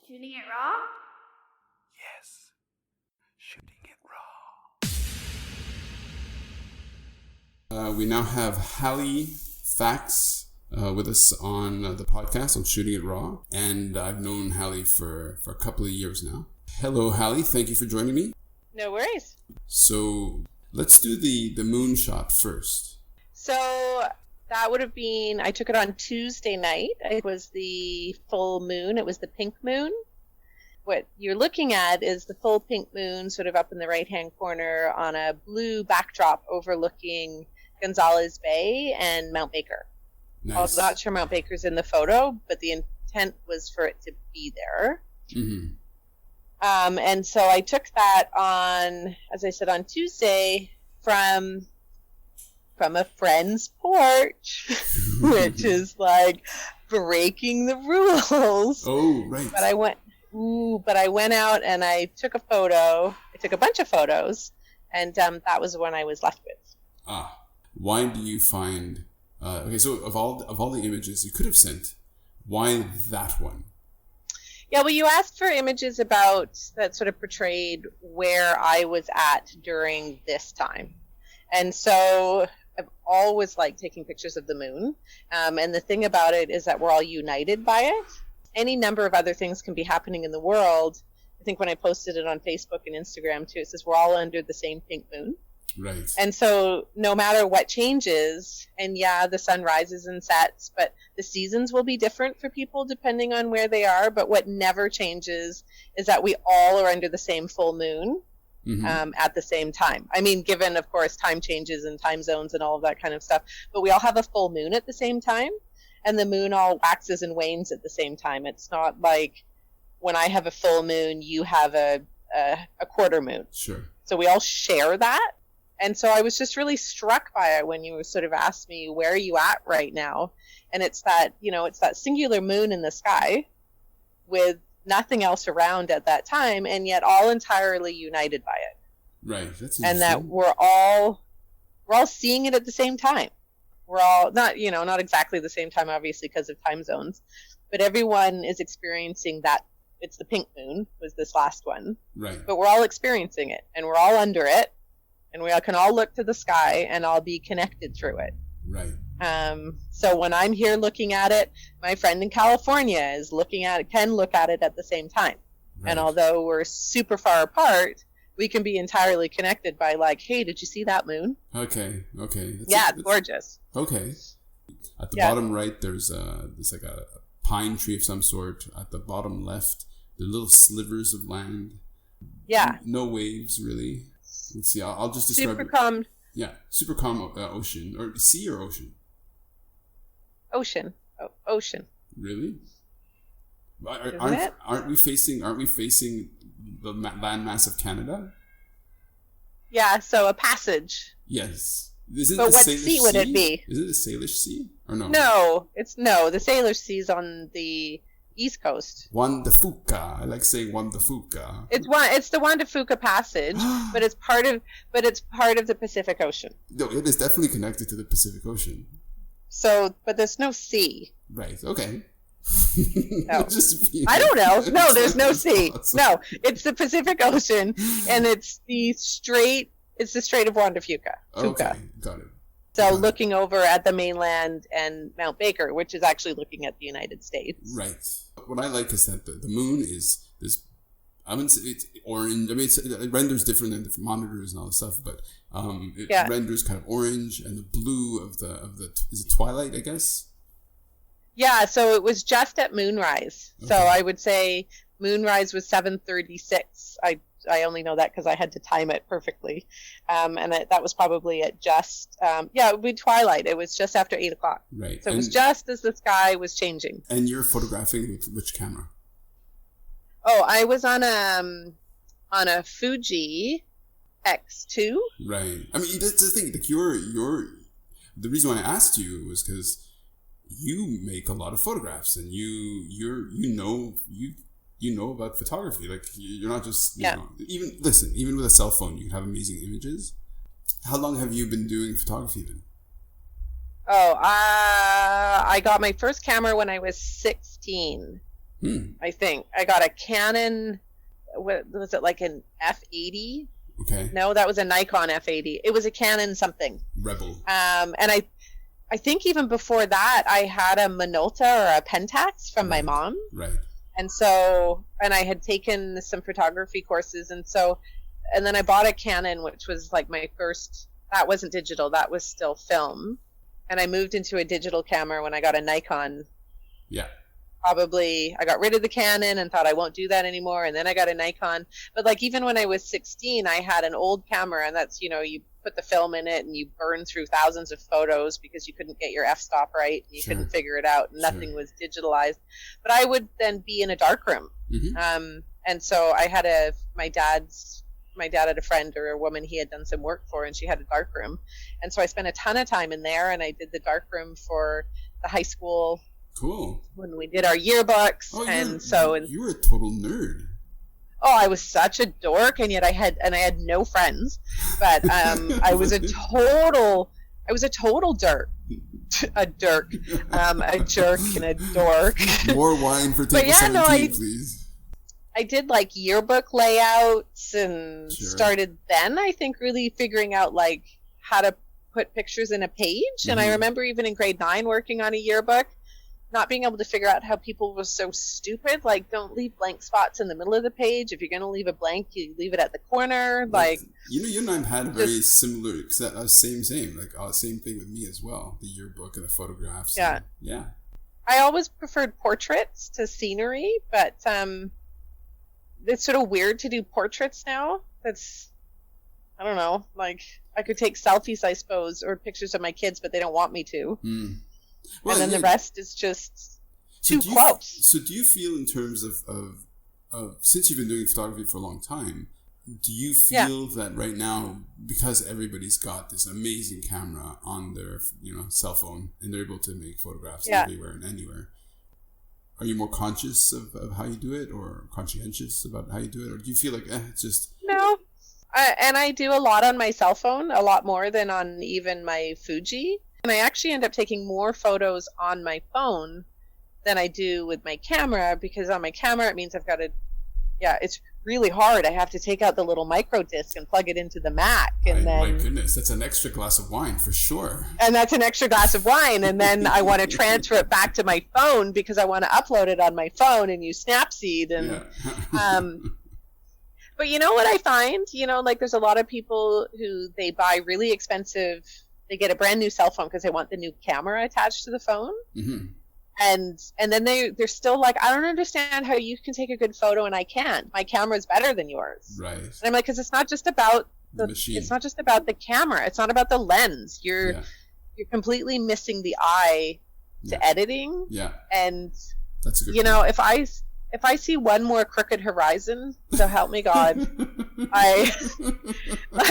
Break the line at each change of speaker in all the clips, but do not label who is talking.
Shooting it raw?
Yes, shooting it raw. We now have Hali Faqs with us on the podcast on Shooting It Raw. And I've known Hali for a couple of years now. Hello, Hali. Thank you for joining me.
No worries.
So let's do the moon shot first.
So that would have been, I took it on Tuesday night. It was the full moon. It was the pink moon. What you're looking at is the full pink moon sort of up in the right-hand corner on a blue backdrop overlooking Gonzales Bay and Mount Baker.
Nice.
I'm not sure Mount Baker's in the photo, but the intent was for it to be there.
Mm-hmm.
And so I took that on, as I said, on Tuesday from a friend's porch, which is like breaking the rules.
Oh, right.
But I went out and I took a photo. I took a bunch of photos, and that was the one I was left with.
Why do you find? Okay, so of all the images you could have sent, why that one?
Yeah, well, you asked for images about that sort of portrayed where I was at during this time, and so I've always liked taking pictures of the moon. And the thing about it is that we're all united by it. Any number of other things can be happening in the world. I think when I posted it on Facebook and Instagram too, it says we're all under the same pink moon.
Right.
And so no matter what changes, and yeah, the sun rises and sets, but the seasons will be different for people depending on where they are. But what never changes is that we all are under the same full moon. Mm-hmm. At the same time. I mean, given, of course, time changes and time zones and all of that kind of stuff, but we all have a full moon at the same time, and the moon all waxes and wanes at the same time. It's not like when I have a full moon, you have a quarter moon.
Sure.
So we all share that. And so I was just really struck by it when you sort of asked me, where are you at right now? And it's that, it's that singular moon in the sky with nothing else around at that time, and yet all entirely united by it.
Right. That's interesting.
And that we're all seeing it at the same time. We're all not exactly the same time, obviously, because of time zones, but everyone is experiencing that. It's the pink moon was this last one.
Right.
But we're all experiencing it, and we're all under it, and we can all look to the sky and all be connected through it.
Right.
So when I'm here looking at it, my friend in California is looking at it, can look at it at the same time. Right. And although we're super far apart, we can be entirely connected by like, hey, did you see that moon?
Okay.
It's gorgeous.
Okay. At the bottom right, there's like a pine tree of some sort. At the bottom left, the little slivers of land.
Yeah.
No waves, really. Let's see. I'll just describe
super calm.
Yeah, super calm ocean, or sea or ocean.
Ocean. Ocean.
Really?
Isn't
aren't we facing the landmass of Canada?
Yeah. So a passage.
Yes.
But what sea would it be?
Is it the Salish Sea or no?
No, the Salish Sea's on the East Coast.
Juan de Fuca. I like saying Juan de Fuca.
It's the Juan de Fuca Passage, but it's part of the Pacific Ocean.
No, it is definitely connected to the Pacific Ocean.
So, but there's no sea.
Right. Okay.
No. I don't know. No, there's no sea. No, it's the Pacific Ocean, and it's the Strait of Juan de Fuca.
Okay, got it.
So looking over at the mainland and Mount Baker, which is actually looking at the United States.
Right. What I like is that the moon is this. I wouldn't say it's orange. I mean, it renders different than different monitors and all this stuff, but it renders kind of orange and the blue of the is it twilight, I guess? Yeah.
So it was just at moonrise. Okay. So I would say moonrise was 7:36. I only know that because I had to time it perfectly, and that was probably at just it would be twilight. It was just after 8 o'clock.
Right.
So it was just as the sky was changing.
And you're photographing with which camera?
Oh, I was on a Fuji X2.
Right. I mean, that's the thing. Like the reason why I asked you was because you make a lot of photographs, and you know about photography. Like you're not just you know, even with a cell phone you can have amazing images. How long have you been doing photography then?
Oh, I got my first camera when I was 16. I think. I got a Canon, what was it, like an F80?
Okay.
No, that was a Nikon F80. It was a Canon something.
Rebel.
And I think even before that, I had a Minolta or a Pentax from my mom.
Right.
And so, and I had taken some photography courses. And then I bought a Canon, which was like my first, that wasn't digital, that was still film. And I moved into a digital camera when I got a Nikon.
Yeah.
Probably, I got rid of the Canon and thought I won't do that anymore. And then I got a Nikon. But like even when I was 16, I had an old camera, and that's, you put the film in it and you burn through thousands of photos because you couldn't get your f-stop right and you couldn't figure it out, and nothing was digitalized. But I would then be in a darkroom. And so I had my dad had a friend or a woman he had done some work for, and she had a darkroom. And so I spent a ton of time in there, and I did the darkroom for the high school.
Cool.
When we did our yearbooks.
You were a total nerd.
Oh, I was such a dork, and yet I had no friends. But I was a total dirk. A jerk and a dork.
More wine for table 17, please.
I did like yearbook layouts and started then, I think, really figuring out like how to put pictures in a page. And I remember even in grade 9 working on a yearbook, not being able to figure out how people were so stupid. Like, don't leave blank spots in the middle of the page. If you're going to leave a blank, you leave it at the corner. Like,
you and I had a very similar, same, like same thing with me as well. The yearbook and the photographs.
Yeah.
Yeah.
I always preferred portraits to scenery, but it's sort of weird to do portraits now. I don't know. Like, I could take selfies, I suppose, or pictures of my kids, but they don't want me to. Well, and then the rest is just too close.
So do you feel in terms of since you've been doing photography for a long time, do you feel that right now, because everybody's got this amazing camera on their cell phone and they're able to make photographs everywhere and anywhere, are you more conscious of how you do it, or conscientious about how you do it, or do you feel like it's just...
No. And I do a lot on my cell phone, a lot more than on even my Fuji. And I actually end up taking more photos on my phone than I do with my camera, because on my camera it means I've got to, it's really hard. I have to take out the little micro disc and plug it into the Mac. And
my goodness, that's an extra glass of wine for sure.
And that's an extra glass of wine. And then I want to transfer it back to my phone because I want to upload it on my phone and use Snapseed. And, but you know what I find? Like there's a lot of people who they buy really expensive. They get a brand new cell phone because they want the new camera attached to the phone. And then they're still like, I don't understand how you can take a good photo and I can't. My camera's better than yours.
Right.
And I'm like, because it's not just about
the machine.
It's not just about the camera. It's not about the lens. You're completely missing the eye to editing.
Yeah.
And
that's a good point.
If I see one more crooked horizon, so help me God, I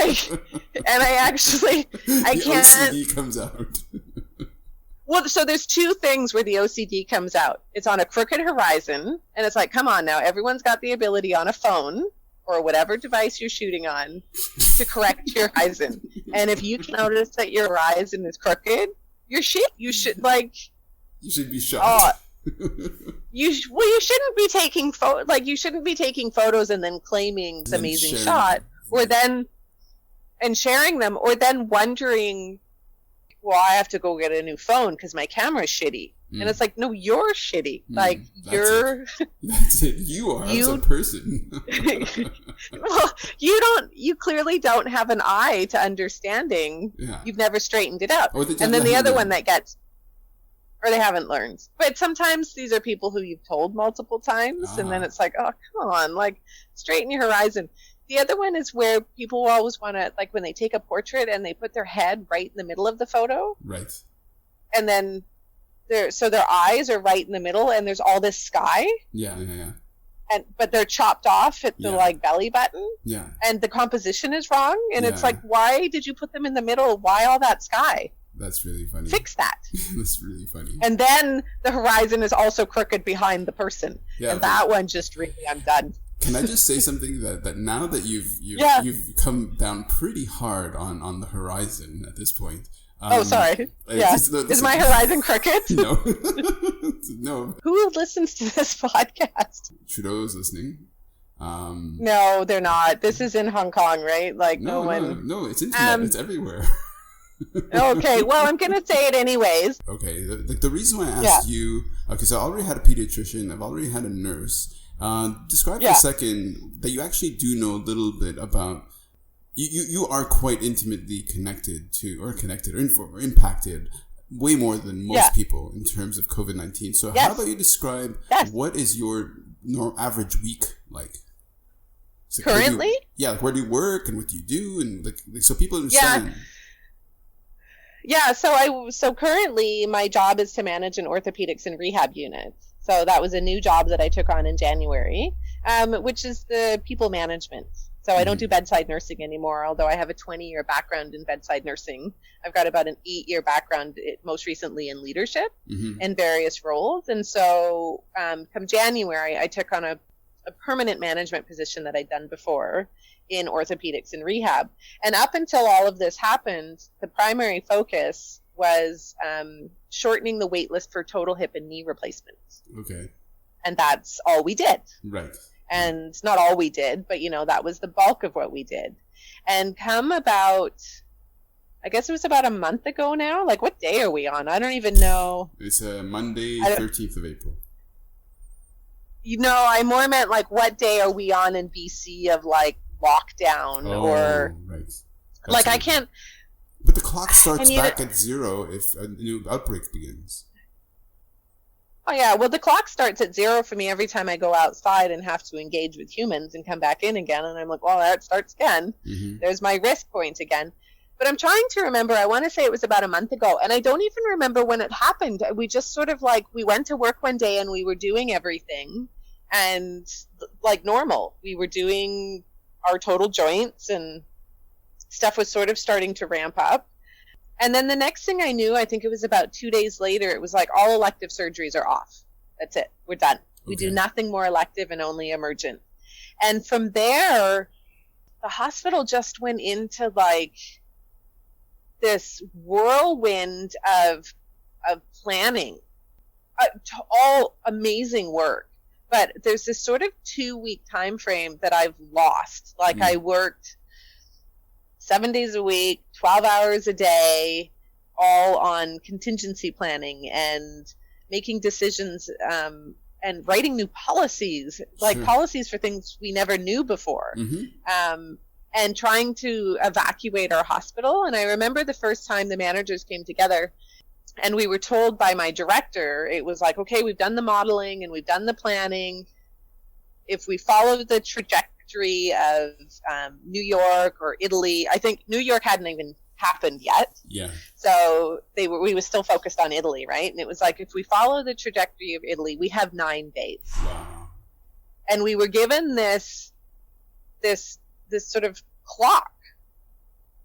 can't.
OCD comes out.
Well, so there's two things where the OCD comes out. It's on a crooked horizon, and it's like, come on now, everyone's got the ability on a phone or whatever device you're shooting on to correct your horizon. And if you notice that your horizon is crooked, you're shit. You should
be shot.
You shouldn't be taking you shouldn't be taking photos and then claiming it's an amazing shot, or then and sharing them, or then wondering, well, I have to go get a new phone because my camera's shitty. And it's like, no, you're shitty. Like
that's it. You are as a person.
Well, you clearly don't have an eye to understanding. You've never straightened it out. And then the other one that gets, or they haven't learned. But sometimes these are people who you've told multiple times, and then it's like, oh, come on, like, straighten your horizon. The other one is where people always want to, like, when they take a portrait and they put their head right in the middle of the photo.
Right.
And then their eyes are right in the middle, and there's all this sky.
Yeah.
But they're chopped off at the, like, belly button.
Yeah.
And the composition is wrong. And it's like, why did you put them in the middle? Why all that sky?
That's really funny.
Fix that.
That's really funny.
And then the horizon is also crooked behind the person. Yeah, and that one just really, I'm done.
Can I just say something that now that you've come down pretty hard on the horizon at this point,
Sorry. Yeah. Is my horizon crooked?
No. No.
Who listens to this podcast?
Trudeau's listening.
No, they're not. This is in Hong Kong, right? Like no one.
No, it's internet. It's everywhere.
Okay, well, I'm going to say it anyways.
Okay, the reason why I asked you... Okay, so I already had a pediatrician. I've already had a nurse. Describe for a second that you actually do know a little bit about... You are quite intimately connected to... Or impacted way more than most people in terms of COVID-19. So how about you describe what is your average week like? So
currently?
Where do you work and what do you do? And so people understand...
Yeah, so currently my job is to manage an orthopedics and rehab unit. So that was a new job that I took on in January, which is the people management. So I don't do bedside nursing anymore, although I have a 20-year background in bedside nursing. I've got about an 8-year background, most recently in leadership in various roles. And so come January, I took on a permanent management position that I'd done before in orthopedics and rehab. And up until all of this happened, the primary focus was shortening the wait list for total hip and knee replacements.
Okay.
And that's all we did.
Right.
And not all we did, but, that was the bulk of what we did. And come about, I guess it was about a month ago now. Like, what day are we on? I don't even know.
It's Monday, 13th of April.
I more meant, like, what day are we on in BC of, like, lockdown or...
Right.
Like, I can't...
But the clock starts back at 0 if a new outbreak begins.
Oh, yeah. Well, the clock starts at 0 for me every time I go outside and have to engage with humans and come back in again. And I'm like, well, that starts again. There's my risk point again. But I'm trying to remember. I want to say it was about a month ago. And I don't even remember when it happened. We just sort of we went to work one day and we were doing everything. And like normal, we were doing our total joints and stuff was sort of starting to ramp up. And then the next thing I knew, I think it was about 2 days later, it was like all elective surgeries are off. That's it. We're done. Okay. We do nothing more elective and only emergent. And from there, the hospital just went into like this whirlwind of planning, all amazing work. But there's this sort of 2-week time frame that I've lost. Like I worked 7 days a week, 12 hours a day, all on contingency planning and making decisions and writing new policies, like policies for things we never knew before, and trying to evacuate our hospital. And I remember the first time the managers came together and we were told by my director, it was like, okay, we've done the modeling and we've done the planning. If we follow the trajectory of New York or Italy, I think New York hadn't even happened yet. Yeah. So we were still focused on Italy, right? And it was like, if we follow the trajectory of Italy, we have 9 days. Wow. And we were given this sort of clock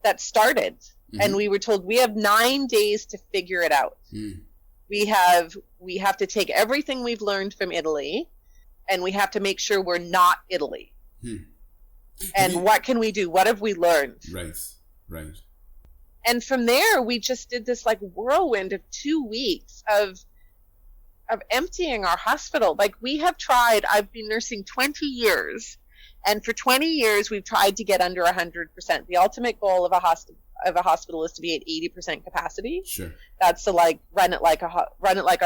that started. And we were told we have 9 days to figure it out. We have to take everything we've learned from Italy and we have to make sure we're not Italy. And what can we do? What have we learned? Right. And from there, we just did this like whirlwind of 2 weeks of emptying our hospital. Like we have tried, I've been nursing 20 years. And for 20 years, we've tried to get under 100%. The ultimate goal of a hospital is to be at 80% capacity. Sure. That's to like run it like a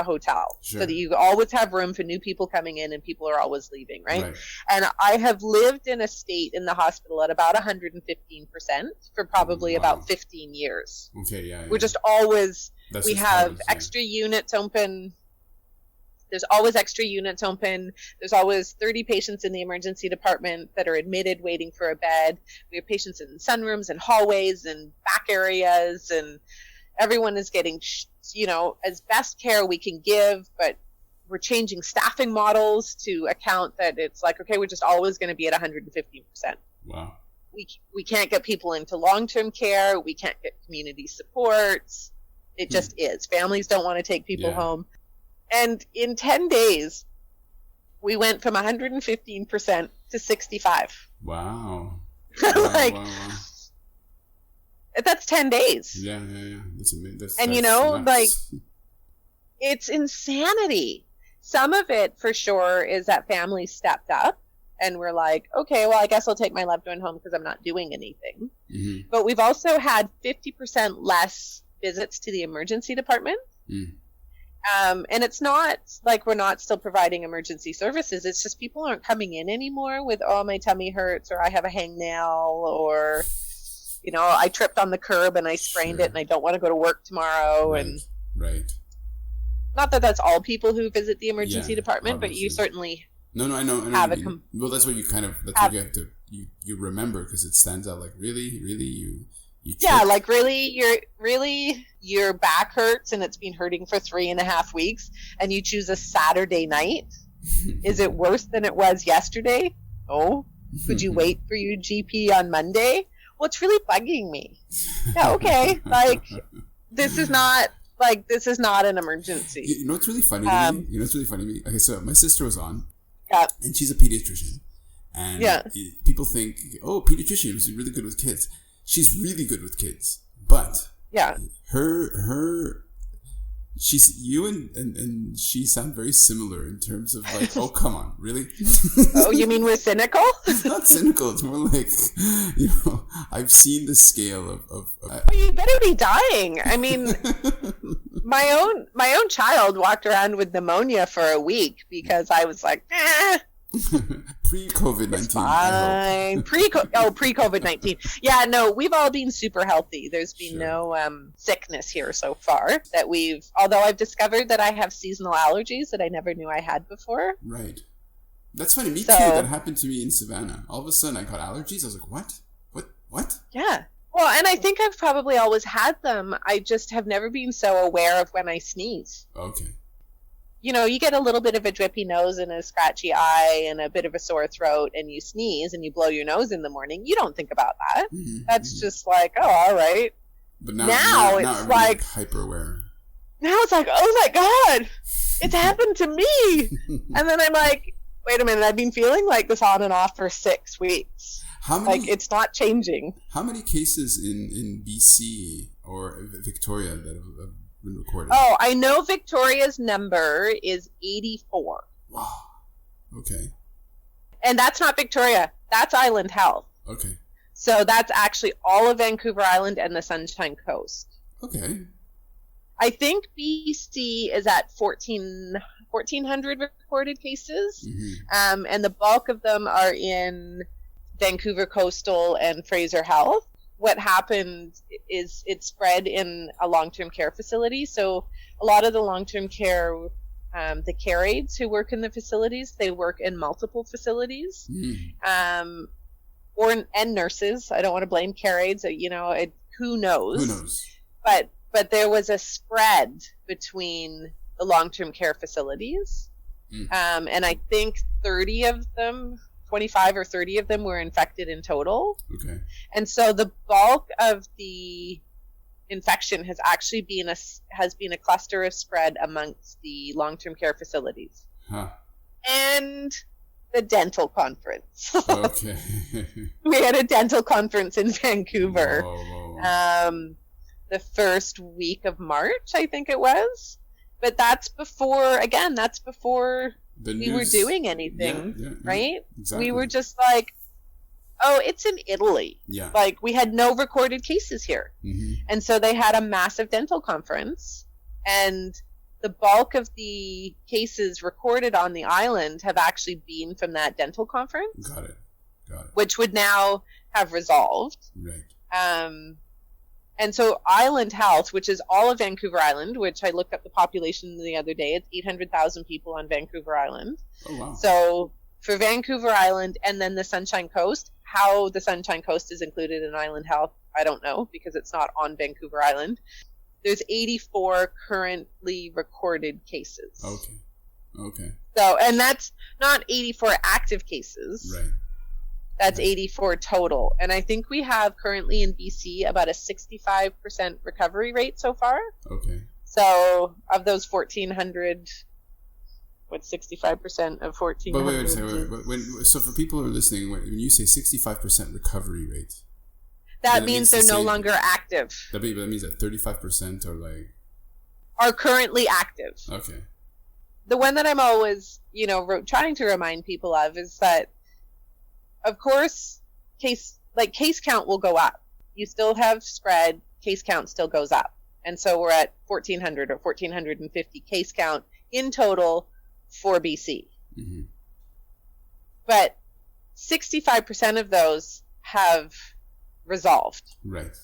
hotel, so that you always have room for new people coming in and people are always leaving, right? And I have lived in a state in the hospital at about 115% for probably about 15 years. Okay, yeah. We're just always we have extra units open. There's always extra units open. There's always 30 patients in the emergency department that are admitted waiting for a bed. We have patients in sunrooms and hallways and back areas, and everyone is getting, as best care we can give, but we're changing staffing models to account that it's like, okay, we're just always going to be at 115%. Wow. We can't get people into long-term care. We can't get community supports. It just is. Families don't want to take people home. And in 10 days, we went from 115% to 65%.
Wow.
Wow. That's 10 days.
Yeah. That's
And,
nuts.
like, it's insanity. Some of it, for sure, is that families stepped up and we're like, okay, well, I guess I'll take my loved one home because I'm not doing anything.
Mm-hmm.
But we've also had 50% less visits to the emergency department.
Mm.
And it's not like we're not still providing emergency services. It's just people aren't coming in anymore with, oh, my tummy hurts, or I have a hangnail, or, I tripped on the curb and I sprained it and I don't want to go to work tomorrow.
Right.
Not that that's all people who visit the emergency department, obviously. But you certainly
No, I know.
Have
well, that's what you what you have to you remember, because it stands out. Like really, you
yeah, like really your back hurts and it's been hurting for 3.5 weeks, and you choose a Saturday night. Is it worse than it was yesterday? Oh, could you wait for your GP on Monday? Well, it's really bugging me. Yeah, okay, like this is not an emergency.
You know what's really funny to me? You know what's really funny to me? Okay, so my sister was on, and she's a pediatrician, and people think, oh, pediatrician is really good with kids. She's really good with kids, but she's you and she sound very similar in terms of like, oh, come on, really?
Oh, you mean we're cynical?
It's not cynical. It's more like, I've seen the scale of
oh, you better be dying. I mean, my own child walked around with pneumonia for a week because I was like,
Pre-COVID-19.
Fine. Pre-COVID-19. Yeah, no, we've all been super healthy. There's been no sickness here so far although I've discovered that I have seasonal allergies that I never knew I had before.
Right. That's funny. Me too. That happened to me in Savannah. All of a sudden I got allergies. I was like, what?
Yeah. Well, and I think I've probably always had them. I just have never been so aware of when I sneeze.
Okay.
You get a little bit of a drippy nose and a scratchy eye and a bit of a sore throat, and you sneeze and you blow your nose in the morning. You don't think about that. Mm-hmm. That's just like, oh, all right.
But now it's like hyper aware.
Now it's like, oh my God, it's happened to me. And then I'm like, wait a minute, I've been feeling like this on and off for 6 weeks. It's not changing.
How many cases in BC or Victoria that have been recorded?
Oh, I know Victoria's number is 84.
Wow. Okay.
And that's not Victoria. That's Island Health.
Okay.
So that's actually all of Vancouver Island and the Sunshine Coast.
Okay.
I think BC is at 1,400 recorded cases. Mm-hmm. And the bulk of them are in Vancouver Coastal and Fraser Health. What happened is it spread in a long-term care facility. So a lot of the long-term care, the care aides who work in the facilities, they work in multiple facilities, and nurses. I don't want to blame care aides. Who knows?
Who knows?
But there was a spread between the long-term care facilities, and I think 30 of them. 25 or 30 of them were infected in total.
Okay.
And so the bulk of the infection has actually been a cluster of spread amongst the long-term care facilities.
Huh.
And the dental conference.
Okay.
We had a dental conference in Vancouver.
Whoa.
The first week of March, I think it was. But that's before we were doing anything, right? Exactly. We were just like, oh, it's in Italy.
Yeah.
Like, we had no recorded cases here.
Mm-hmm.
And so they had a massive dental conference, and the bulk of the cases recorded on the island have actually been from that dental conference.
Got it.
Which would now have resolved.
Right.
And so Island Health, which is all of Vancouver Island, which I looked up the population the other day, it's 800,000 people on Vancouver Island.
Oh, wow.
So for Vancouver Island and then the Sunshine Coast, how the Sunshine Coast is included in Island Health, I don't know, because it's not on Vancouver Island. There's 84 currently recorded cases.
Okay.
So, and that's not 84 active cases.
Right.
That's 84 total. And I think we have currently in BC about a 65% recovery rate so far.
Okay.
So of those 1,400, what's 65% of 1,400?
But wait. So for people who are listening, when you say 65% recovery rate?
That means they're no longer active.
That means that 35%
are currently active.
Okay.
The one that I'm always, trying to remind people of is that, of course, case count will go up. You still have spread, case count still goes up. And so we're at 1,400 or 1,450 case count in total for BC.
Mm-hmm.
But 65% of those have resolved.
Right.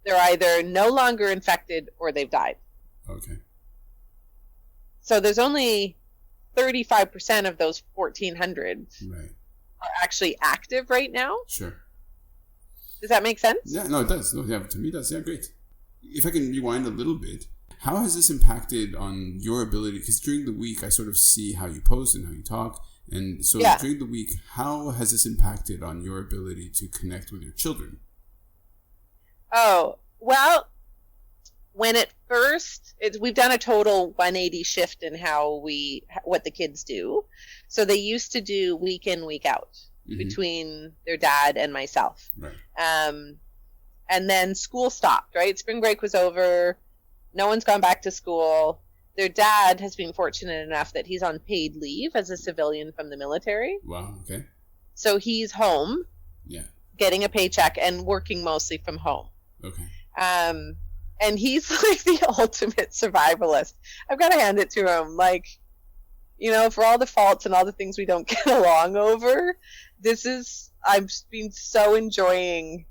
They're either no longer infected or they've died.
Okay.
So there's only 35% of those 1,400
right.
are actually active right now.
Sure.
Does that make sense?
Yeah, no, it does. No, yeah, to me it does. Yeah, great. If I can rewind a little bit, how has this impacted on your ability? Because during the week, I sort of see how you post and how you talk. And so during the week, how has this impacted on your ability to connect with your children?
Oh, well, when it first, we've done a total 180 shift in what the kids do. So they used to do week in, week out between their dad and myself.
Right.
And then school stopped, right? Spring break was over. No one's gone back to school. Their dad has been fortunate enough that he's on paid leave as a civilian from the military.
Wow, okay.
So he's home, getting a paycheck and working mostly from home.
Okay.
And he's like the ultimate survivalist. I've got to hand it to him. Like, for all the faults and all the things we don't get along over, I've been so enjoying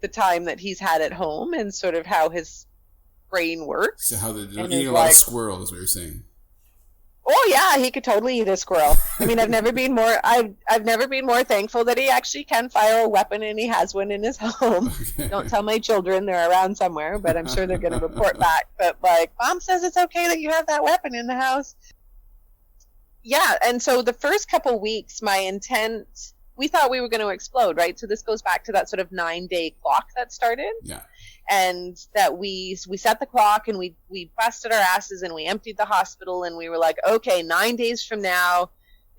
the time that he's had at home and sort of how his brain works.
So how they're eating a lot of squirrel is what you're saying.
Oh yeah, he could totally eat a squirrel. I mean, I've never been more thankful that he actually can fire a weapon and he has one in his home. Okay. Don't tell my children, they're around somewhere, but I'm sure they're going to report back. But Mom says it's okay that you have that weapon in the house. Yeah, and so the first couple weeks, my intent, we thought we were going to explode, right? So this goes back to that sort of 9-day clock that started.
Yeah.
And that we set the clock and we busted our asses and we emptied the hospital and we were like, okay, 9 days from now,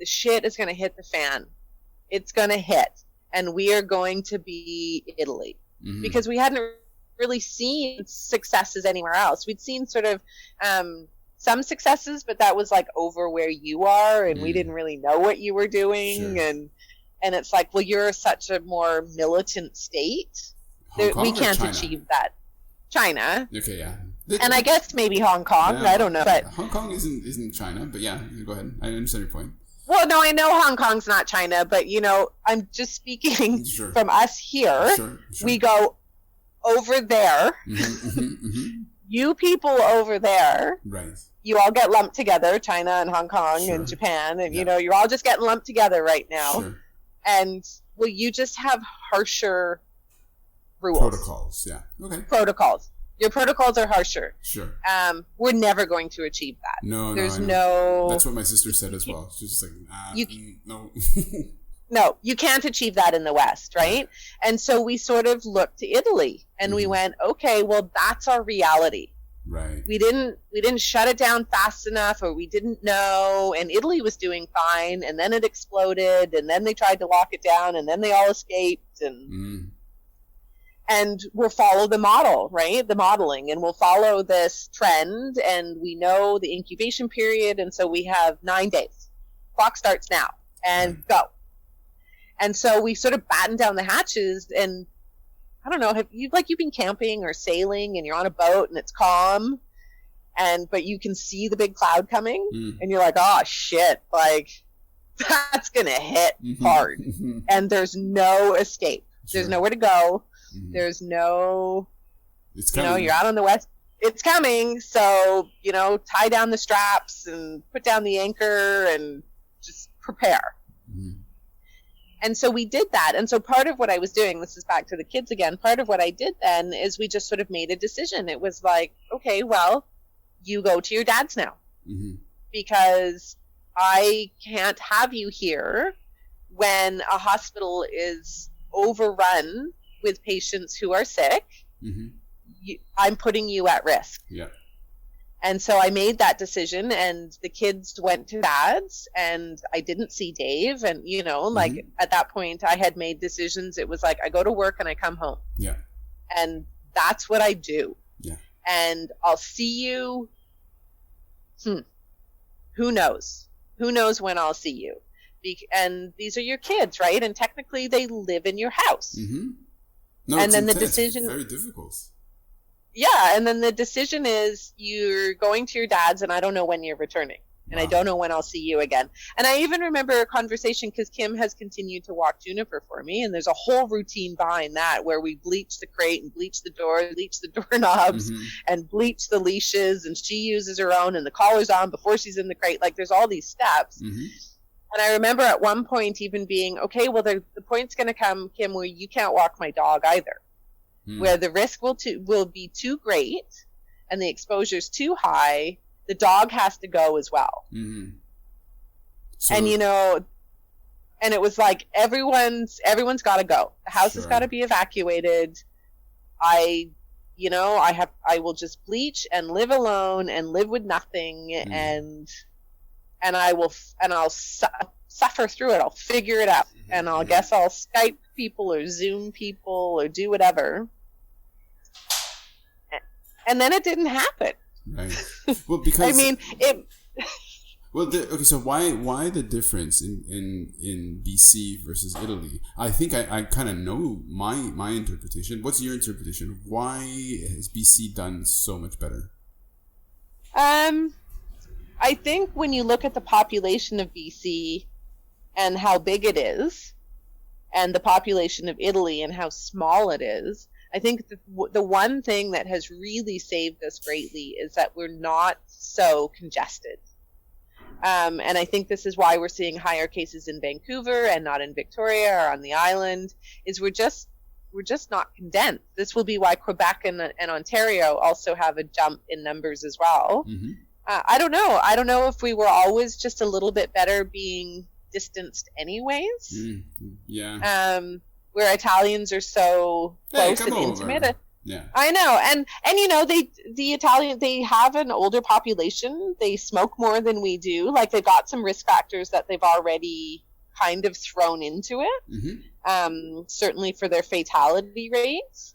the shit is going to hit the fan. It's going to hit. And we are going to be Italy. Mm-hmm. Because we hadn't really seen successes anywhere else. We'd seen sort of some successes, but that was like over where you are and we didn't really know what you were doing. Sure. And it's like, well, you're such a more militant state. We can't achieve that. China.
Okay, yeah.
And I guess maybe Hong Kong. I don't know. But
Hong Kong isn't China, but yeah, go ahead. I understand your point.
Well, no, I know Hong Kong's not China, but I'm just speaking from us here. Sure. We go over there. You people over there.
Right.
You all get lumped together, China and Hong Kong and Japan, and you're all just getting lumped together right now.
Sure.
And you just have harsher rules.
Protocols, yeah. Okay.
Protocols. Your protocols are harsher.
Sure.
We're never going to achieve that.
There's no. That's what my sister said as well. She's just like, no.
No, you can't achieve that in the West, right? And so we sort of looked to Italy, and we went, okay, well, that's our reality.
Right.
We didn't shut it down fast enough, or we didn't know, and Italy was doing fine, and then it exploded, and then they tried to lock it down, and then they all escaped, and we'll follow the model, right? The modeling, and we'll follow this trend, and we know the incubation period, and so we have 9 days. Clock starts now, and go. And so we sort of batten down the hatches, and I don't know, you've been camping or sailing, and you're on a boat, and it's calm, but you can see the big cloud coming, and you're like, oh shit, that's gonna hit hard, and there's no escape. Sure. There's nowhere to go. There's no,
it's coming.
You're out on the west. It's coming. So, tie down the straps and put down the anchor and just prepare. And so we did that. And so part of what I was doing, this is back to the kids again, part of what I did then is we just sort of made a decision. It was like, okay, well, you go to your dad's now. Because I can't have you here when a hospital is overrun with patients who are sick. I'm putting you at risk.
Yeah.
And so I made that decision, and the kids went to dad's, and I didn't see Dave. And, at that point I had made decisions. It was like, I go to work and I come home.
Yeah.
And that's what I do.
Yeah.
And I'll see you. Who knows? Who knows when I'll see you? And these are your kids, right? And technically they live in your house.
Mm-hmm. No,
and then
intense.
the decision,
very difficult.
Yeah, and then the decision is you're going to your dad's, and I don't know when you're returning, and I don't know when I'll see you again. And I even remember a conversation because Kim has continued to walk Juniper for me, and there's a whole routine behind that where we bleach the crate and bleach the door, bleach the doorknobs, and bleach the leashes, and she uses her own, and the collar's on before she's in the crate. Like there's all these steps. And I remember at one point even being, okay, well the point's going to come, Kim, where you can't walk my dog either. Where the risk will be too great and the exposure's too high, the dog has to go as well. So, and and it was like everyone's got to go. The house has got to be evacuated. I will just bleach and live alone and live with nothing, and I'll suffer through it. I'll figure it out, and I'll guess I'll Skype people or Zoom people or do whatever. And then it didn't happen.
Right. Well, because
I mean it.
Well, okay. So why the difference in BC versus Italy? I think I kind of know my interpretation. What's your interpretation? Why has BC done so much better?
I think when you look at the population of BC and how big it is, and the population of Italy and how small it is, I think the one thing that has really saved us greatly is that we're not so congested. And I think this is why we're seeing higher cases in Vancouver and not in Victoria or on the island, is we're just not condensed. This will be why Quebec and Ontario also have a jump in numbers as well. I don't know. I don't know if we were always just a little bit better being distanced anyways. Where Italians are so close and intimate.
Yeah.
I know. And the Italian, they have an older population. They smoke more than we do. Like they've got some risk factors that they've already kind of thrown into it. Certainly for their fatality rates.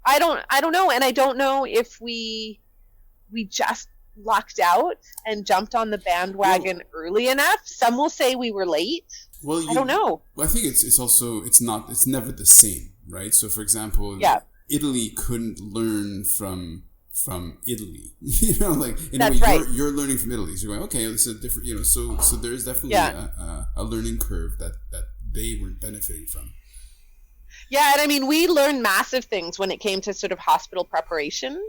I don't know. And I don't know if we just lucked out and jumped on the bandwagon early enough. Some will say we were late.
Well,
I don't know.
Well, I think it's never the same, right? So, for example, Italy couldn't learn from Italy.
That's right.
You're learning from Italy. So you're going, okay, this is different. So there's definitely a learning curve that they weren't benefiting from.
Yeah, and I mean, we learned massive things when it came to sort of hospital preparation.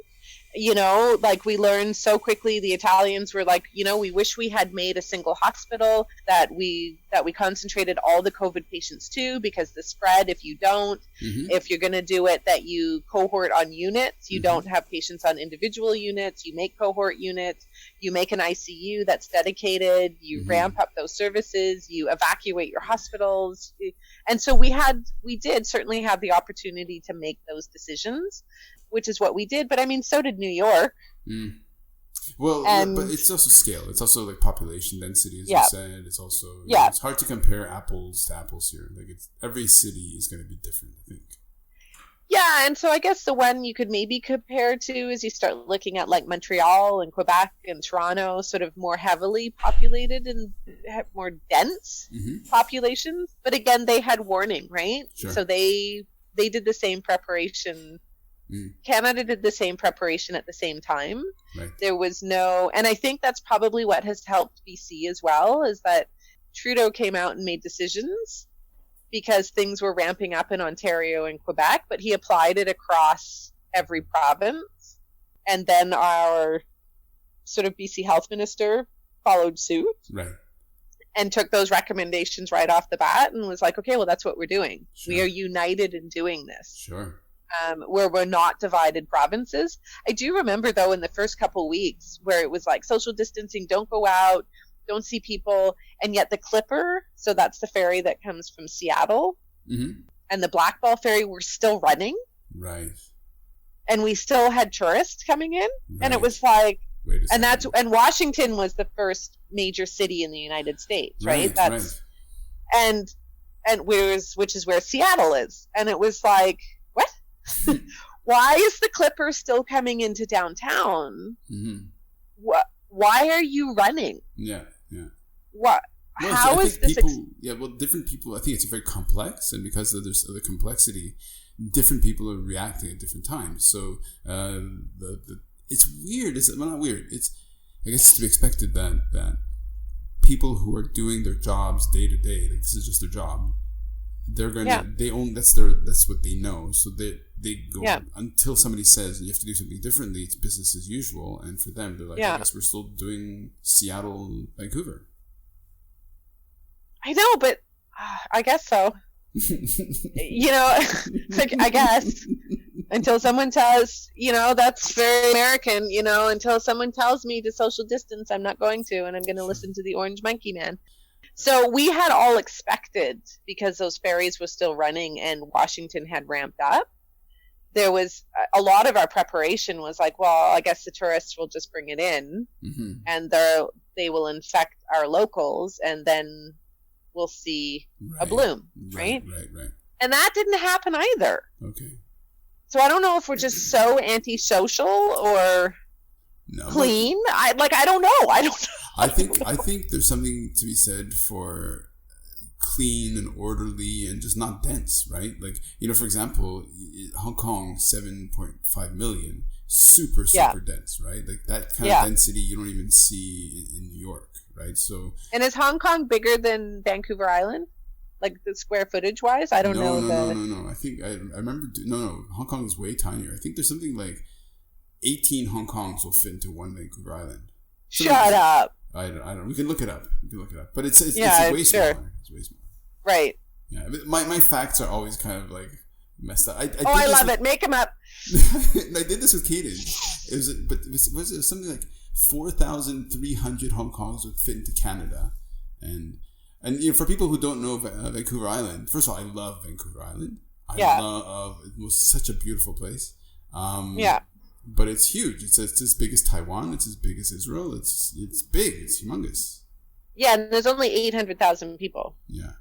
Like we learned so quickly. The Italians were like, we wish we had made a single hospital that we concentrated all the COVID patients to, because the spread, if you don't, if you're going to do it, that you cohort on units, you don't have patients on individual units, you make cohort units, you make an ICU that's dedicated, you ramp up those services, you evacuate your hospitals. And so we did certainly have the opportunity to make those decisions, which is what we did. But I mean, so did New York.
Well, but it's also scale. It's also like population density, as you said. It's also it's hard to compare apples to apples here. Like every city is going to be different, I think.
Yeah, and so I guess the one you could maybe compare to is you start looking at like Montreal and Quebec and Toronto, sort of more heavily populated and more dense populations. But again, they had warning, right?
Sure.
So they did the same preparation. Canada did the same preparation at the same time.
Right.
There was and I think that's probably what has helped BC as well, is that Trudeau came out and made decisions because things were ramping up in Ontario and Quebec, but he applied it across every province. And then our sort of BC health minister followed suit.
Right.
And took those recommendations right off the bat and was like, okay, well, that's what we're doing. Sure. We are united in doing this.
Sure.
Where we're not divided provinces. I do remember, though, in the first couple weeks where it was like social distancing, don't go out, don't see people, and yet the Clipper, so that's the ferry that comes from Seattle, and the Blackball ferry were still running.
Right.
And we still had tourists coming in, and it was like, and Washington was the first major city in the United States, right? And which is where Seattle is, and it was like, what? Why is the Clipper still coming into downtown?
Mm-hmm.
Why are you running?
Yeah.
What?
Well,
How is this?
Different people. I think it's very complex, and because of the complexity, different people are reacting at different times. So it's weird. Well, not weird. I guess it's to be expected that people who are doing their jobs day to day, like this is just their job, they're gonna that's what they know. So they go until somebody says you have to do something differently. It's business as usual, and for them, they're like, I guess we're still doing Seattle, Vancouver.
I know, but I guess so. I guess until someone tells, that's very American, until someone tells me to social distance, I'm not going to, and I'm going to listen to the Orange Monkey Man. So we had all expected, because those ferries were still running and Washington had ramped up, there was a lot of our preparation was like, well, I guess the tourists will just bring it in, and they will infect our locals, and then we'll see a bloom, right? Right. And that didn't happen either.
Okay.
So I don't know if we're just so antisocial or clean. I don't know.
I think there's something to be said for clean and orderly and just not dense, right? Like, for example, Hong Kong, 7.5 million, super dense, right? Like that kind of density you don't even see in New York. Right, so. And
is Hong Kong bigger than Vancouver Island, like the square footage wise? I don't know.
No. I think I remember. No. Hong Kong is way tinier. I think there's something like 18 Hong Kongs will fit into one Vancouver Island.
Shut up.
I don't. We can look it up. But it's way smaller. It's way smaller.
Right.
Yeah. My facts are always kind of like messed up.
I love it. Make them up.
I did this with Kaden. Was it something like 4,300 Hong Kongs would fit into Canada, and for people who don't know Vancouver Island, first of all, I love Vancouver Island. It was such a beautiful place. But it's huge. It's as big as Taiwan. It's as big as Israel. It's big. It's humongous.
Yeah, and there's only 800,000 people.
Yeah.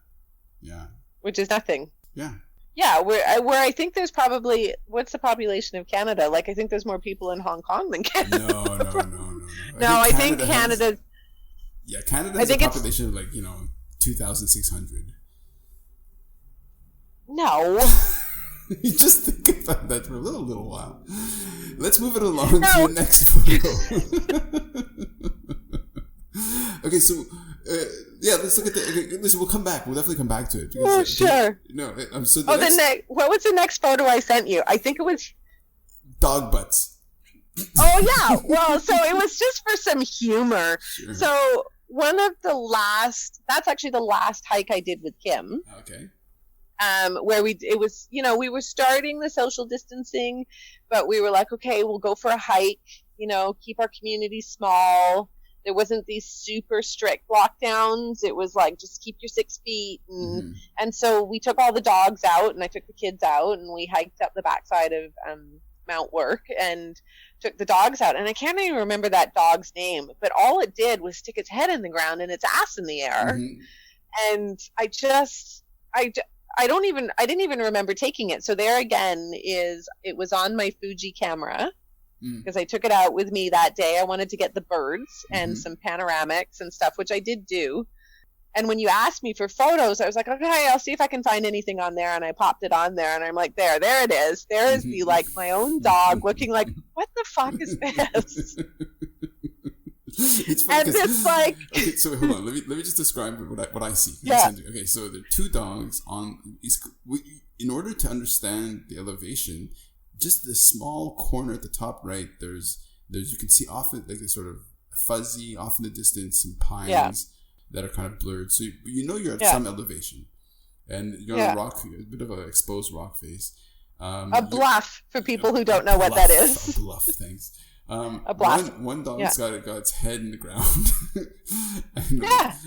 Which is nothing.
Yeah.
Yeah, where I think there's probably, what's the population of Canada? Like, I think there's more people in Hong Kong than Canada.
No.
I think Canada.
Canada has a population of 2,600.
No.
You just think about that for a little while. Let's move it along to the next photo. Okay, so let's look at listen, we'll come back. We'll definitely come back to it.
Oh, sure. What was the next photo I sent you? I think it was
dog butts.
Oh yeah. Well, so it was just for some humor. Sure. So that's actually the last hike I did with Kim.
Okay.
Where we were starting the social distancing, but we were like, okay, we'll go for a hike, keep our community small. There wasn't these super strict lockdowns. It was like, just keep your 6 feet. And so we took all the dogs out, and I took the kids out, and we hiked up the backside of Mount Work and took the dogs out. And I can't even remember that dog's name, but all it did was stick its head in the ground and its ass in the air. And I didn't even remember taking it. So there again it was on my Fuji camera, because I took it out with me that day. I wanted to get the birds and some panoramics and stuff, which I did do. And when you asked me for photos, I was like, okay, I'll see if I can find anything on there. And I popped it on there, and I'm like, there it is. There is my own dog looking like, what the fuck is this?
It's funny,
and it's like,
okay, so hold on, let me just describe what I see. Okay, so there are two dogs in order to understand the elevation, just the small corner at the top right, there's you can see off it like a sort of fuzzy off in the distance, some pines that are kind of blurred, so you're at some elevation, and you're on a rock, a bit of an exposed rock face.
A bluff for people who don't know what that is.
A bluff, thanks.
A bluff.
One dog's got its head in the ground,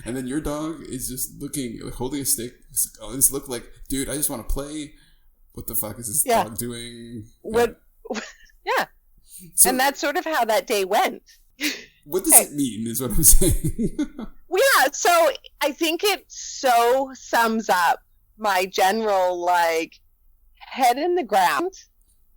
and then your dog is just holding a stick. It's look like, dude, I just want to play. What the fuck is this dog doing? So,
and that's sort of how that day went.
What does it mean, is what I'm saying.
So I think it so sums up my general, head in the ground,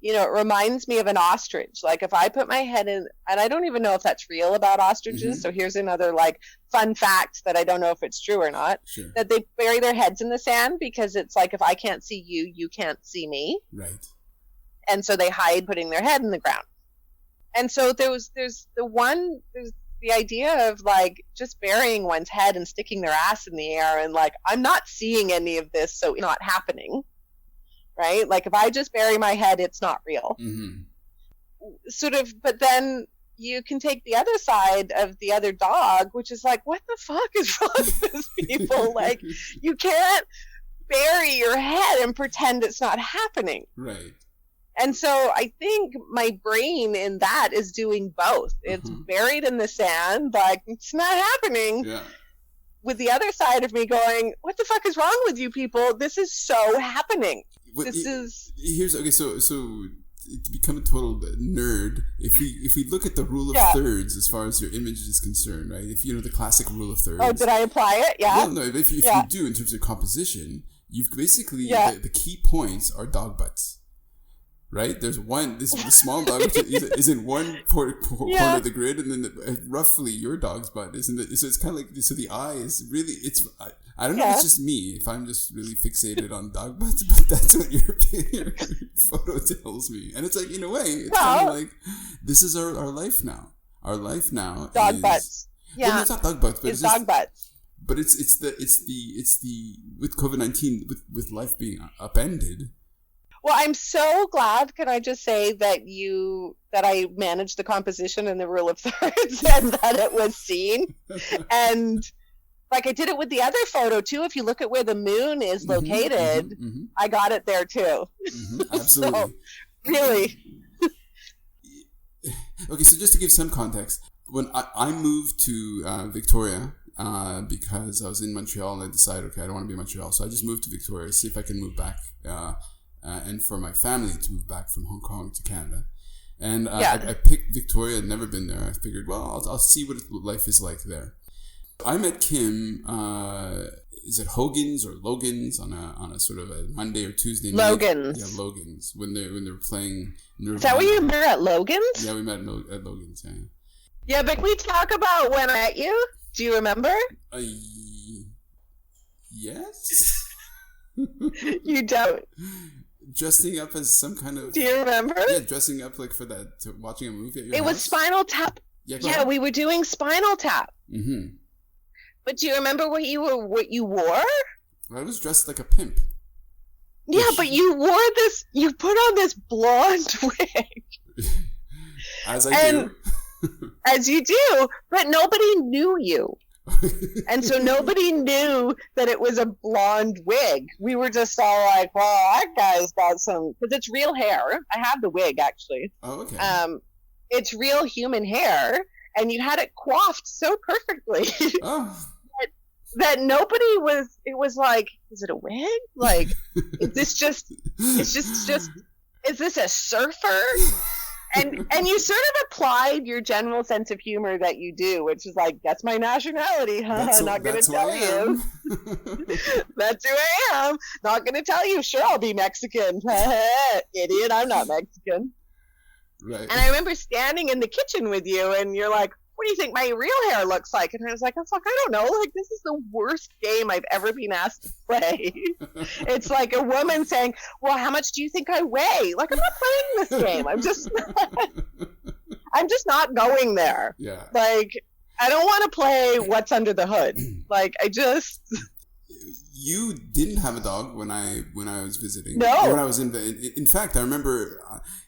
it reminds me of an ostrich. Like if I put my head in, and I don't even know if that's real about ostriches. So here's another like fun fact that I don't know if it's true or not, that they bury their heads in the sand because it's like, if I can't see you, you can't see me.
Right.
And so they hide putting their head in the ground. And so there's the idea of like just burying one's head and sticking their ass in the air and like, I'm not seeing any of this, so it's not happening. Right? Like if I just bury my head, it's not real. Sort of, but then you can take the other side of the other dog, which is like, what the fuck is wrong with these people? Like, you can't bury your head and pretend it's not happening.
Right.
And so I think my brain in that is doing both. It's buried in the sand, like, it's not happening.
Yeah.
With the other side of me going, what the fuck is wrong with you people? This is so happening.
So to become a total nerd, if we look at the rule of thirds as far as your image is concerned, right? If you know the classic rule of thirds.
Oh, did I apply it? Yeah.
Well, no, if you do in terms of composition, you've basically the key points are dog butts. Right? There's one, the small dog is in one corner of the grid, and then roughly your dog's butt is in the, so it's kind of like, so the eye is really, I don't know if it's just me, if I'm just really fixated on dog butts, but that's what your photo tells me. And it's like, in a way, it's kind of like, this is our life now. Our life now
dog butts. Yeah.
Well, it's not dog butts, but
it's dog butts.
But it's the, with COVID-19, with life being upended.
Well, I'm so glad, can I just say, that I managed the composition and the rule of thirds and that it was seen. And like I did it with the other photo too. If you look at where the moon is located, I got it there too.
Absolutely.
So, really.
Okay, so just to give some context, when I moved to Victoria, because I was in Montreal and I decided, okay, I don't want to be in Montreal. So I just moved to Victoria, see if I can move back. And for my family to move back from Hong Kong to Canada. And I picked Victoria, I'd never been there. I figured, well, I'll see what life is like there. I met Kim, is it Hogan's or Logan's on a sort of a Monday or Tuesday night?
Logan's.
Yeah, Logan's. When they were playing Nirvana.
Is that where you met at Logan's?
Yeah, we met at Logan's, yeah.
Yeah, but can we talk about when I met you? Do you remember?
Yes.
You don't.
Dressing up as some kind of...
Do you remember?
Yeah, dressing up like for that, watching a movie at your house.
It was Spinal Tap. Yeah, we were doing Spinal Tap. But do you remember what you wore?
I was dressed like a pimp.
Yeah, but you put on this blonde wig.
As I do.
As you do, but nobody knew you. And so nobody knew that it was a blonde wig. We were just all like, well, that guy's got some, because it's real hair. I have the wig, actually.
Oh, okay.
It's real human hair, and you had it coiffed so perfectly that nobody it was like, is it a wig? Like, is this is this a surfer? And you sort of applied your general sense of humor that you do, which is like, that's my nationality. I'm not going to tell you. That's who I am. Not going to tell you. Sure, I'll be Mexican. Idiot, I'm not Mexican.
Right.
And I remember standing in the kitchen with you, and you're like, what do you think my real hair looks like? And I was like, oh, fuck, I don't know. Like, this is the worst game I've ever been asked to play. It's like a woman saying, well, how much do you think I weigh? Like, I'm not playing this game. I'm just not going there.
Yeah.
Like, I don't want to play what's under the hood. Like,
You didn't have a dog when I was visiting.
No.
When I was in fact, I remember,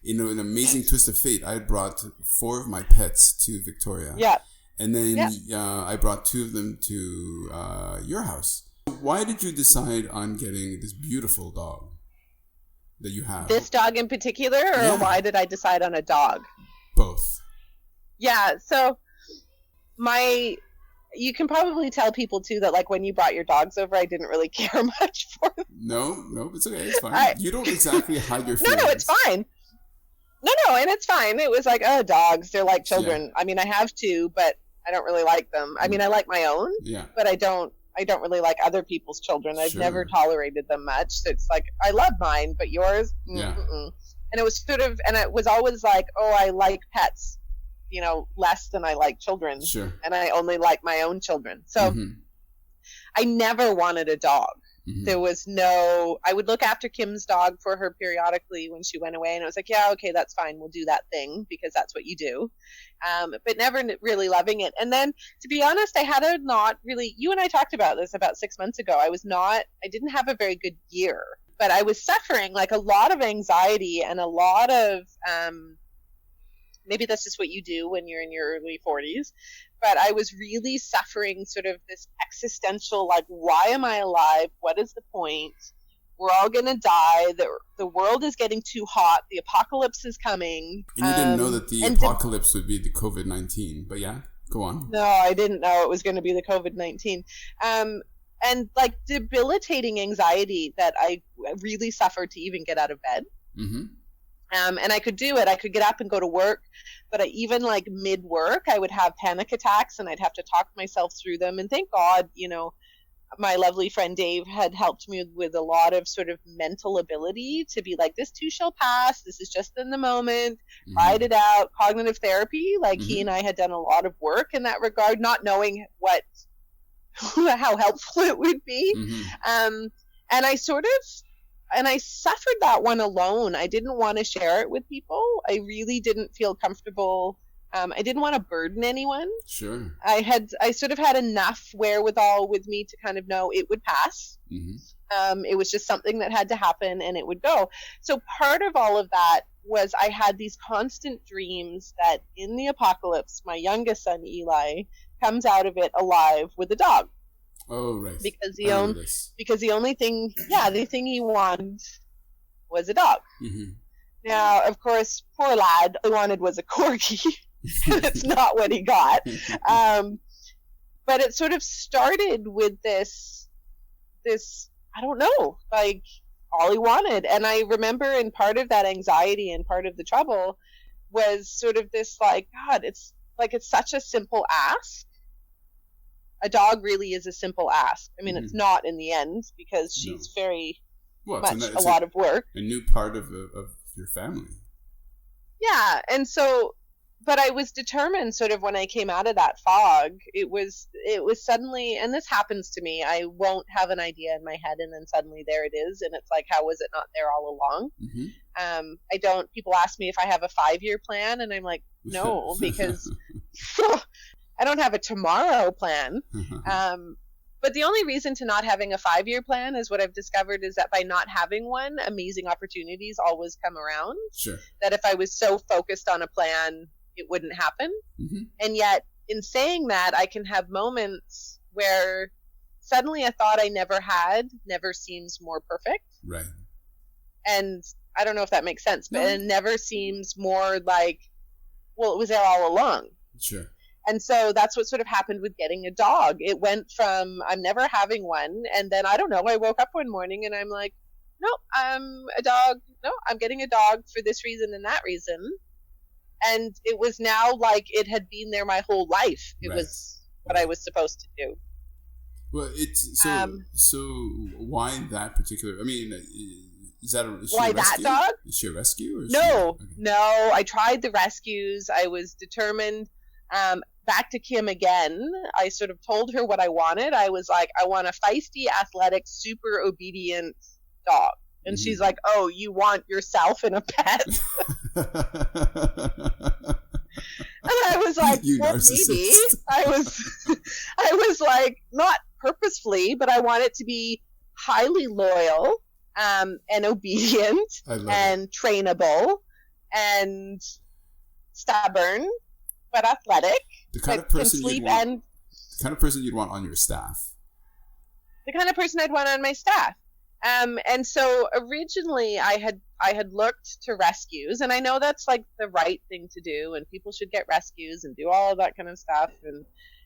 in an amazing twist of fate, I had brought 4 of my pets to Victoria.
Yeah.
And then I brought 2 of them to your house. Why did you decide on getting this beautiful dog that you have?
This dog in particular, or why did I decide on a dog?
Both.
Yeah. So you can probably tell people too that, like, when you brought your dogs over, I didn't really care much for them.
No, it's okay. It's fine. You don't exactly hide your feelings.
No, it's fine. No, and it's fine. It was like, oh, dogs, they're like children. Yeah. I mean, I have 2, but I don't really like them. I mean, I like my own, but I don't really like other people's children. I've never tolerated them much. So it's like, I love mine, but yours, And it was sort of, and it was always like, oh, I like pets, less than I like children.
Sure.
And I only like my own children. So I never wanted a dog. There was I would look after Kim's dog for her periodically when she went away. And I was like, yeah, okay, that's fine. We'll do that thing because that's what you do. But never really loving it. And then, to be honest, I had you and I talked about this about 6 months ago. I didn't have a very good year, but I was suffering like a lot of anxiety and a lot of, maybe that's just what you do when you're in your early 40s. But I was really suffering sort of this existential, like, why am I alive? What is the point? We're all going to die. The world is getting too hot. The apocalypse is coming.
And you didn't know that the apocalypse would be the COVID-19. But yeah, go on.
No, I didn't know it was going to be the COVID-19. And like debilitating anxiety that I really suffered to even get out of bed. And I could do it. I could get up and go to work, but even like mid-work, I would have panic attacks and I'd have to talk myself through them. And thank God, my lovely friend Dave had helped me with a lot of sort of mental ability to be like, this too shall pass. This is just in the moment. Ride it out. Cognitive therapy. Like he and I had done a lot of work in that regard, not knowing how helpful it would be. And I suffered that one alone. I didn't want to share it with people. I really didn't feel comfortable. I didn't want to burden anyone.
Sure.
I sort of had enough wherewithal with me to kind of know it would pass. It was just something that had to happen and it would go. So part of all of that was I had these constant dreams that in the apocalypse, my youngest son, Eli, comes out of it alive with a dog.
Oh, right.
Because the only thing, the thing he wanted was a dog. Now, of course, poor lad, all he wanted was a corgi. That's not what he got. But it sort of started with this, I don't know, like all he wanted. And I remember in part of that anxiety and part of the trouble was sort of this like, God, it's such a simple ask. A dog really is a simple ask. I mean, it's not in the end because she's very much a lot of work. A new part of
your family.
Yeah. And so, but I was determined sort of when I came out of that fog, it was suddenly, and this happens to me, I won't have an idea in my head and then suddenly there it is. And it's like, how was it not there all along? People ask me if I have a 5-year plan and I'm like, no, because I don't have a tomorrow plan. But the only reason to not having a 5-year plan is what I've discovered is that by not having one, amazing opportunities always come around.
Sure.
That if I was so focused on a plan, it wouldn't happen. And yet in saying that, I can have moments where suddenly a thought I never had never seems more perfect.
Right.
And I don't know if that makes sense, but it never seems more like, well, it was there all along.
Sure.
And so that's what sort of happened with getting a dog. It went from I'm never having one, and then I don't know, I woke up one morning and I'm like, no, I'm a dog. No, I'm getting a dog for this reason and that reason. And it was now like it had been there my whole life. It was what I was supposed to do.
Well, it's so why that particular? I mean, is that
why that dog?
Is she a rescue? Or
no. I tried the rescues. I was determined. Back to Kim again, I sort of told her what I wanted. I was like, I want a feisty, athletic, super obedient dog. And she's like, oh, you want yourself in a pet? And I was like, well, maybe. I was like, not purposefully, but I want it to be highly loyal and obedient and trainable and stubborn, but athletic.
The kind of person you'd want on your staff.
The kind of person I'd want on my staff. And so originally I had looked to rescues, and I know that's like the right thing to do, and people should get rescues and do all of that kind of stuff, and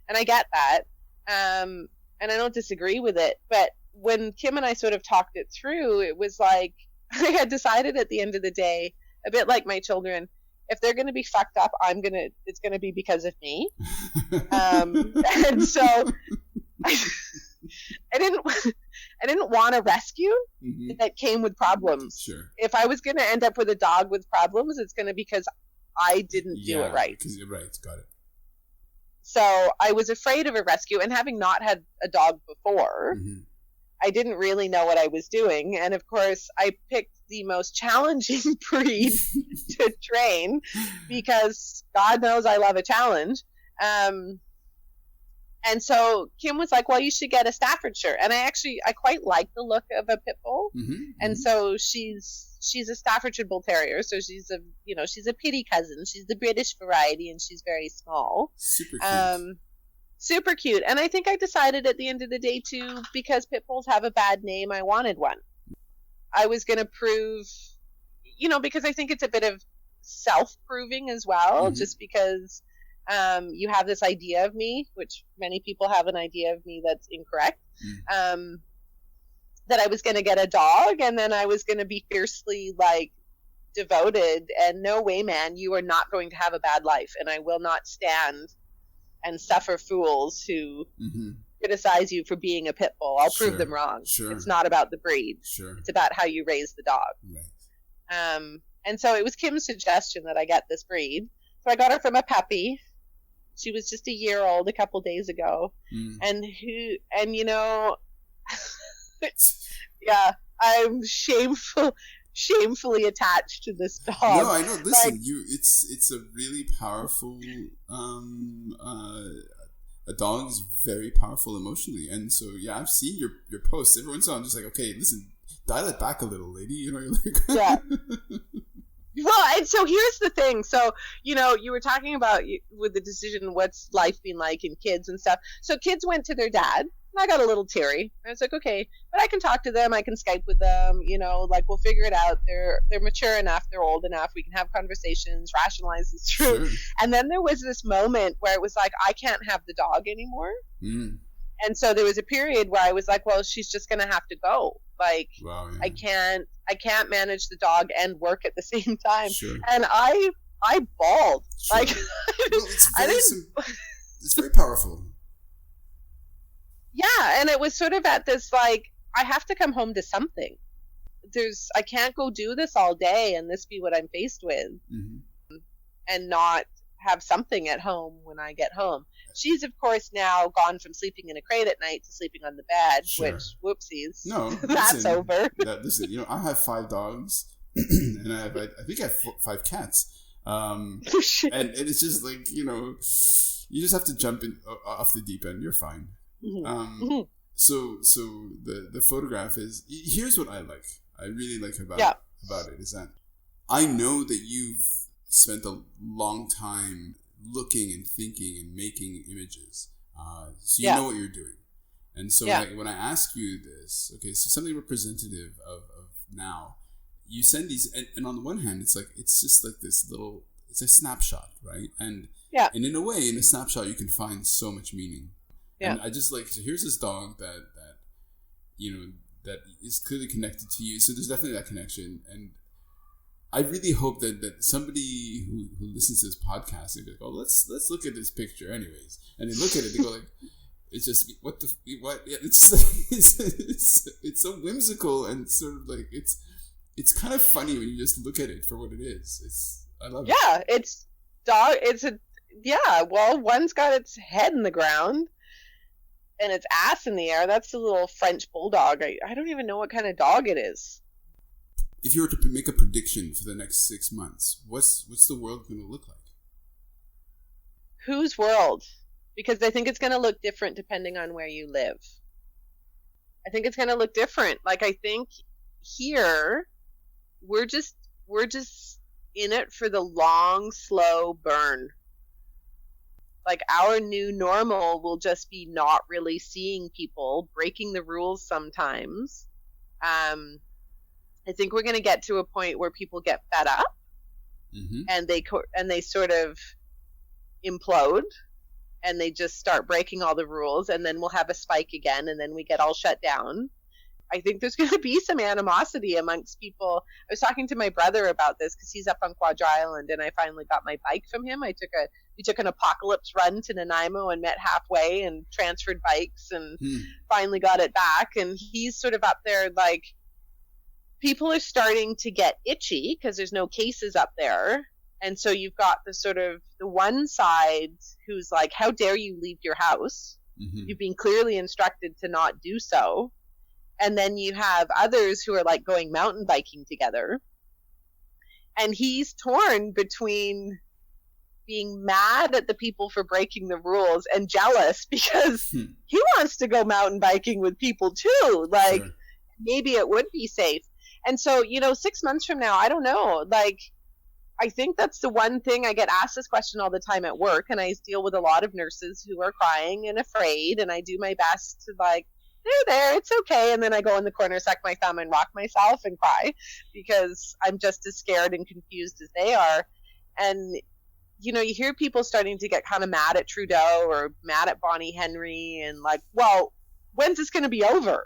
I get that. And I don't disagree with it, but when Kim and I sort of talked it through, it was like I had decided at the end of the day, a bit like my children, if they're going to be fucked up, it's going to be because of me. And so I I didn't want a rescue that came with problems.
Sure.
If I was going to end up with a dog with problems, it's going to be because I didn't do it right.
Right, got it.
So I was afraid of a rescue, and having not had a dog before, I didn't really know what I was doing. And of course, I picked the most challenging breed to train because God knows I love a challenge. And so Kim was like, well, you should get a Staffordshire. And I quite like the look of a pit bull. And so she's a Staffordshire Bull Terrier. So she's a pitty cousin. She's the British variety, and she's very small.
Super cute.
Super cute. And I think I decided at the end of the day, too, because pit bulls have a bad name, I wanted one. I was going to prove, because I think it's a bit of self-proving as well, just because you have this idea of me, which many people have an idea of me that's incorrect, that I was going to get a dog, and then I was going to be fiercely, devoted, and no way, man, you are not going to have a bad life, and I will not stand and suffer fools who criticize you for being a pit bull. I'll prove them wrong.
Sure.
It's not about the breed.
Sure.
It's about how you raise the dog.
Right.
And so it was Kim's suggestion that I get this breed. So I got her from a puppy. She was just a year old a couple days ago. And yeah, I'm shamefully attached to this dog.
No, I know. Listen, it's a really powerful. A dog is very powerful emotionally, and so yeah, I've seen your posts. Every once in a while, I'm just like, okay, listen, dial it back a little, lady. You're like,
yeah. Well, and so here's the thing. So, you were talking about with the decision, what's life been like in kids and stuff. So kids went to their dad, and I got a little teary. I was like, okay, but I can talk to them. I can Skype with them. We'll figure it out. They're mature enough. They're old enough. We can have conversations, rationalize this through. Sure. And then there was this moment where it was like, I can't have the dog anymore. And so there was a period where I was like, well, she's just going to have to go.
Wow, yeah.
I can't manage the dog and work at the same time.
Sure.
And I bawled.
Sure. It's very powerful.
Yeah, and it was sort of at this, I have to come home to something. I can't go do this all day and this be what I'm faced with and not have something at home when I get home. She's, of course, now gone from sleeping in a crate at night to sleeping on the bed, which, whoopsies.
No,
that's over.
Listen, I have 5 dogs, and I think I have 5 cats. And it's just you just have to jump in off the deep end. You're fine. So the photograph is, here's what I really like about it is that I know that you've spent a long time looking and thinking and making images, so you know what you're doing. And so when I ask you this, okay, so something representative of now, you send these, and on the one hand, it's just like this little, it's a snapshot, right? And in a way, in a snapshot, you can find so much meaning. And I just so here's this dog that is clearly connected to you. So there's definitely that connection. And I really hope that somebody who listens to this podcast, they go, oh, let's look at this picture anyways. And they look at it, they go it's just, what? Yeah, it's just it's so whimsical and sort of it's kind of funny when you just look at it for what it is. I love it.
Yeah, it's dog. Well, one's got its head in the ground and its ass in the air. That's a little French bulldog. I don't even know what kind of dog it is.
If you were to make a prediction for the next 6 months, what's the world going to look like?
Whose world? Because I think it's going to look different depending on where you live. I think it's going to look different. I think here we're just in it for the long, slow burn. Our new normal will just be not really seeing people, breaking the rules sometimes. I think we're going to get to a point where people get fed up and they sort of implode and they just start breaking all the rules, and then we'll have a spike again, and then we get all shut down. I think there's going to be some animosity amongst people. I was talking to my brother about this because he's up on Quadra Island, and I finally got my bike from him. We took an apocalypse run to Nanaimo and met halfway and transferred bikes and finally got it back. And he's sort of up there like, people are starting to get itchy because there's no cases up there. And so you've got the sort of the one side who's like, how dare you leave your house? You've been clearly instructed to not do so. And then you have others who are like going mountain biking together. And he's torn between being mad at the people for breaking the rules and jealous because he wants to go mountain biking with people too. Like, maybe it would be safe. And so, 6 months from now, I don't know. Like, I think that's the one thing. I get asked this question all the time at work, and I deal with a lot of nurses who are crying and afraid, and I do my best to like, they're there, it's okay. And then I go in the corner, suck my thumb, and rock myself and cry because I'm just as scared and confused as they are. And, you hear people starting to get kind of mad at Trudeau or mad at Bonnie Henry and like, well, when's this going to be over?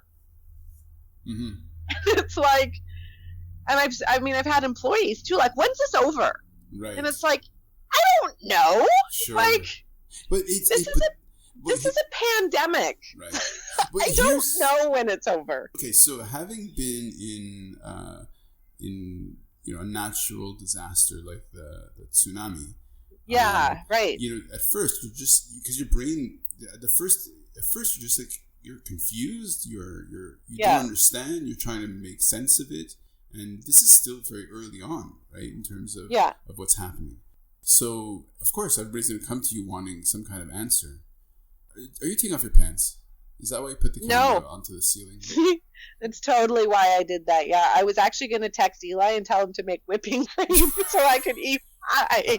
It's like, and I've had employees too, like, when's this over? Right. And it's like, I don't know. Sure. Like, but this is a pandemic. Right. I don't know when it's over.
Okay, so having been in a natural disaster like the tsunami.
Yeah, right.
At first you're just because your brain at first you're just like you're confused. You don't understand. You're trying to make sense of it, and this is still very early on, right? In terms of what's happening. So of course everybody's going to come to you wanting some kind of answer. Are you taking off your pants? Is that why you put the camera onto the ceiling?
That's totally why I did that. Yeah, I was actually going to text Eli and tell him to make whipping cream so I could eat pie.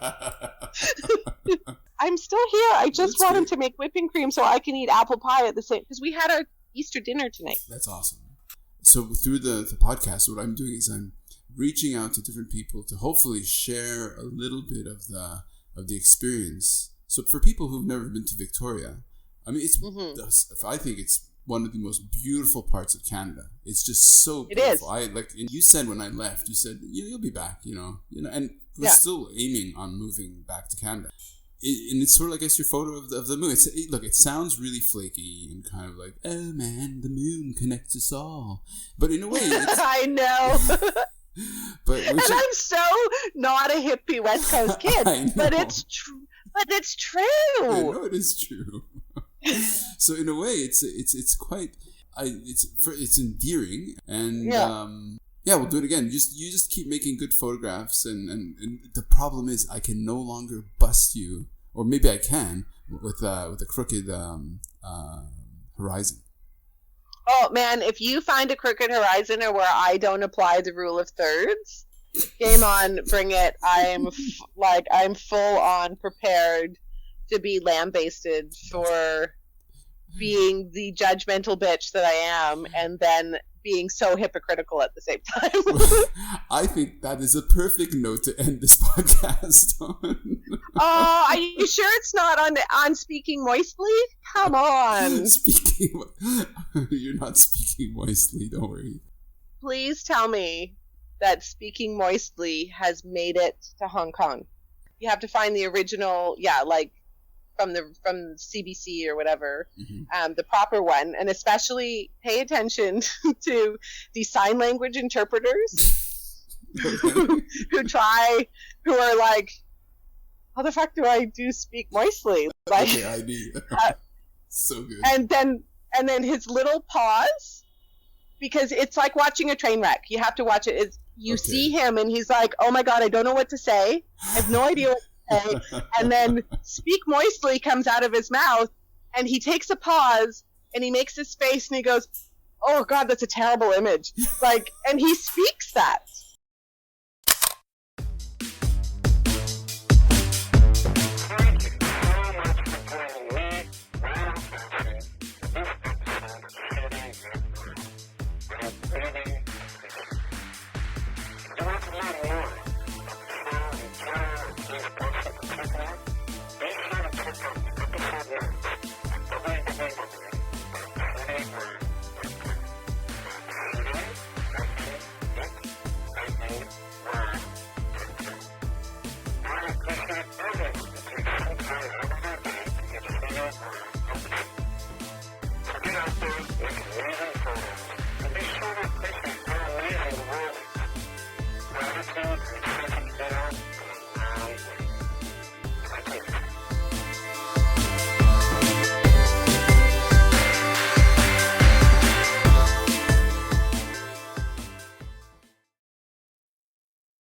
I'm still here. I just want him to make whipping cream so I can eat apple pie at the same, because we had our Easter dinner tonight.
That's awesome. So through the podcast, what I'm doing is I'm reaching out to different people to hopefully share a little bit of the experience. So for people who've never been to Victoria, I mean, I think it's one of the most beautiful parts of Canada. It's just so beautiful. It is. And you said when I left, you said you'll be back, and we're still aiming on moving back to Canada. And it's sort of like, I guess, your photo of the moon. It sounds really flaky and kind of like, oh man, the moon connects us all. But in a way,
I know. And I'm so not a hippie West Coast kid, but it's true. But it's true.
I know it is true. So in a way, it's quite it's endearing, and we'll do it again. You just keep making good photographs, and the problem is I can no longer bust you, or maybe I can with a crooked horizon.
Oh man, if you find a crooked horizon or where I don't apply the rule of thirds, game on, bring it. I'm full on prepared to be lambasted for being the judgmental bitch that I am, and then being so hypocritical at the same time.
I think that is a perfect note to end this podcast on.
Oh, are you sure it's not on Speaking Moistly? Come on.
You're not speaking moistly, don't worry.
Please tell me that Speaking Moistly has made it to Hong Kong. You have to find the original, from CBC or whatever, the proper one, and especially pay attention to the sign language interpreters who are like, how the fuck do I speak moistly? Like,
okay, I do. So good.
And then his little pause, because it's like watching a train wreck. You have to watch it. You see him and he's like, oh my God, I don't know what to say. I have no idea what to say. And then Speak Moistly comes out of his mouth, and he takes a pause and he makes his face and he goes, oh God, that's a terrible image. Like, and he speaks that.
This episode of Hali Faqs.